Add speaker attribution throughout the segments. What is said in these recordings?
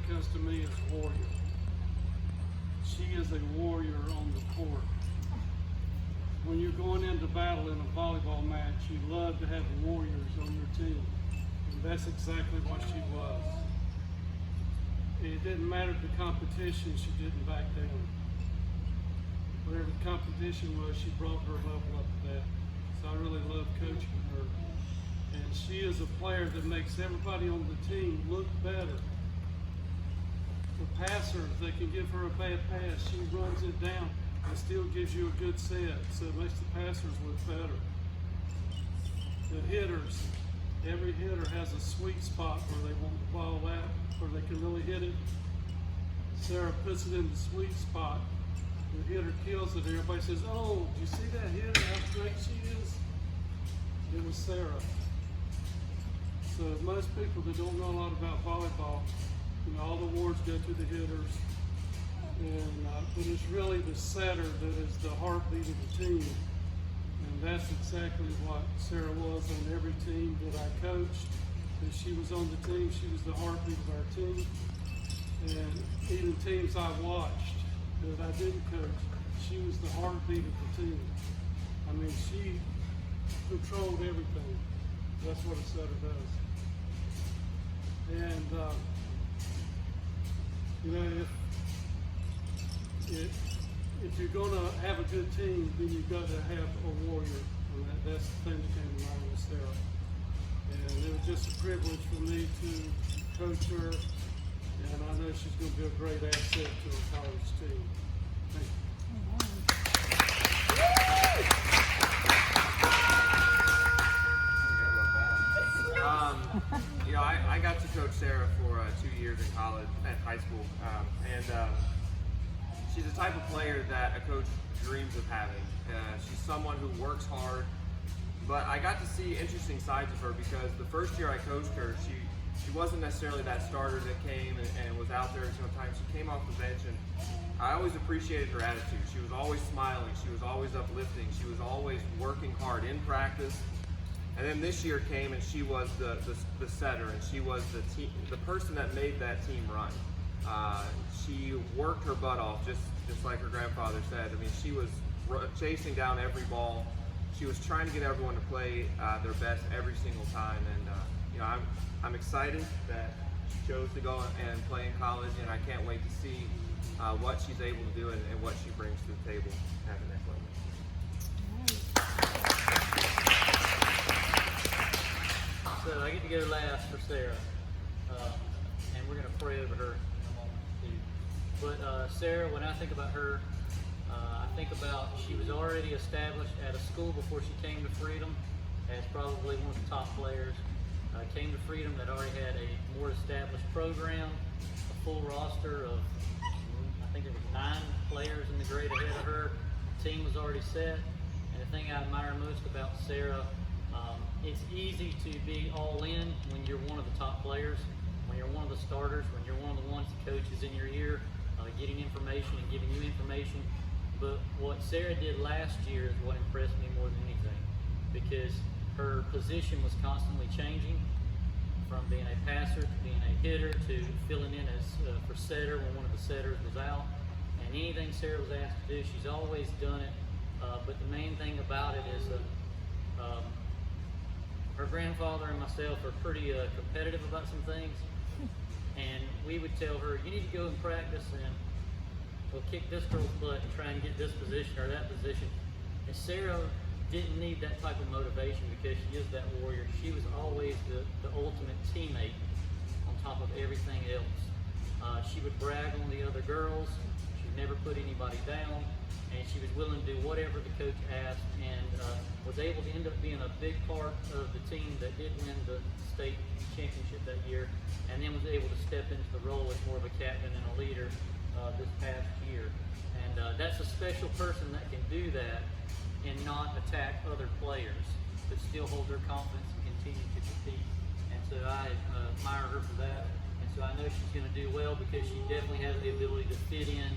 Speaker 1: comes to me is warrior. She is a warrior on the court. When you're going into battle in a volleyball match, you love to have warriors on your team. And that's exactly what she was. It didn't matter the competition, she didn't back down. Whatever the competition was, she brought her level up to that. So I really love coaching her. And she is a player that makes everybody on the team look better. The passers, they can give her a bad pass, she runs it down and still gives you a good set. So it makes the passers look better. The hitters, every hitter has a sweet spot where they want the ball out, where they can really hit it. Sarah puts it in the sweet spot. The hitter kills it. Everybody says, "Oh, did you see that hitter? How great she is?" It was Sarah. So most people that don't know a lot about volleyball, all the awards go to the hitters, and but it's really the setter that is the heartbeat of the team. And that's exactly what Sarah was on every team that I coached. If she was on the team, she was the heartbeat of our team. And even teams I watched that I didn't coach, she was the heartbeat of the team. I mean, she controlled everything. That's what a setter does. And if you're going to have a good team, then you've got to have a warrior. And that's the thing that came to mind with Sarah. And it was just a privilege for me to coach her. And I know she's going to be a great asset to a college team. Thank you.
Speaker 2: I got to coach Sarah for 2 years in college, at high school, and she's the type of player that a coach dreams of having. She's someone who works hard, but I got to see interesting sides of her because the first year I coached her, she wasn't necessarily that starter that came and was out there sometimes. She came off the bench, and I always appreciated her attitude. She was always smiling. She was always uplifting. She was always working hard in practice. And then this year came, and she was the setter, and she was the person that made that team run. She worked her butt off, just like her grandfather said. I mean, she was chasing down every ball. She was trying to get everyone to play their best every single time. And I'm excited that she chose to go and play in college, and I can't wait to see what she's able to do and what she brings to the table at the next level.
Speaker 3: So I get to go last for Sarah, and we're going to pray over her in a moment too. But Sarah, when I think about her, I think about she was already established at a school before she came to Freedom as probably one of the top players. Came to Freedom that already had a more established program, a full roster of, I think there was 9 players in the grade ahead of her. The team was already set, and the thing I admire most about Sarah, it's easy to be all in when you're one of the top players, when you're one of the starters, when you're one of the ones that coaches in your ear, getting information and giving you information. But what Sarah did last year is what impressed me more than anything, because her position was constantly changing from being a passer to being a hitter to filling in as for setter when one of the setters was out. And anything Sarah was asked to do, she's always done it. But the main thing about it is her grandfather and myself are pretty competitive about some things, and we would tell her, you need to go and practice and we'll kick this girl's butt and try and get this position or that position. And Sarah didn't need that type of motivation because she is that warrior. She was always the ultimate teammate on top of everything else. She would brag on the other girls. She would never put anybody down, and she was willing to do whatever the coach asked, and was able to end up being a big part of the team that did win the state championship that year, and then was able to step into the role as more of a captain and a leader this past year. And that's a special person that can do that and not attack other players, but still hold their confidence and continue to compete. And so I admire her for that. And so I know she's going to do well because she definitely has the ability to fit in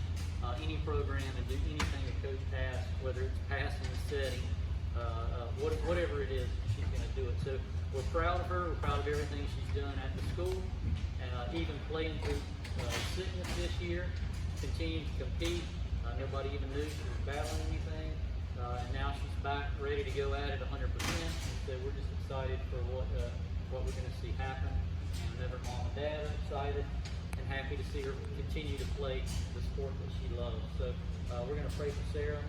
Speaker 3: any program and do anything a coach asks, whether it's passing, setting, whatever it is, she's going to do it. So we're proud of her. We're proud of everything she's done at the school, and even playing through sickness this year, continuing to compete. Nobody even knew she was battling anything. And now she's back ready to go at it 100%. So we're just excited for what we're going to see happen. And I know her mom and dad are excited and happy to see her continue to play the sport that she loves. So we're going to pray for Sarah.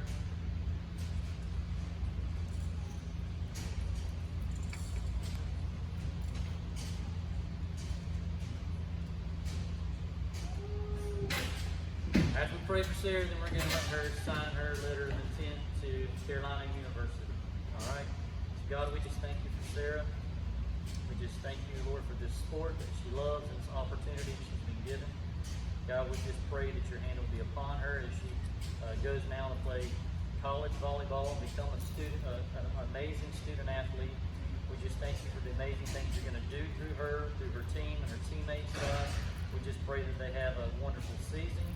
Speaker 3: As we pray for Sarah, then we're going to let her sign her letter of intent to Carolina University. All right? So God, we just thank you for Sarah. We just thank you, Lord, for this sport that she loves and this opportunity she's been given. God, we just pray that your hand will be upon her as she goes now to play college volleyball and become a student, an amazing student athlete. We just thank you for the amazing things you're going to do through her team and her teammates, God. We just pray that they have a wonderful season.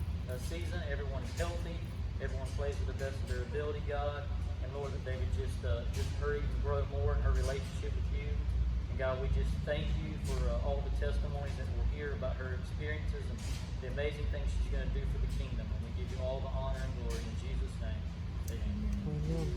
Speaker 3: Everyone's healthy. Everyone plays to the best of their ability, God. And Lord, that they would just hurry and grow more in her relationship with you. And God, we just thank you for all the testimonies that we'll hear about her experiences and the amazing things she's going to do for the kingdom. And we give you all the honor and glory in Jesus' name. Amen.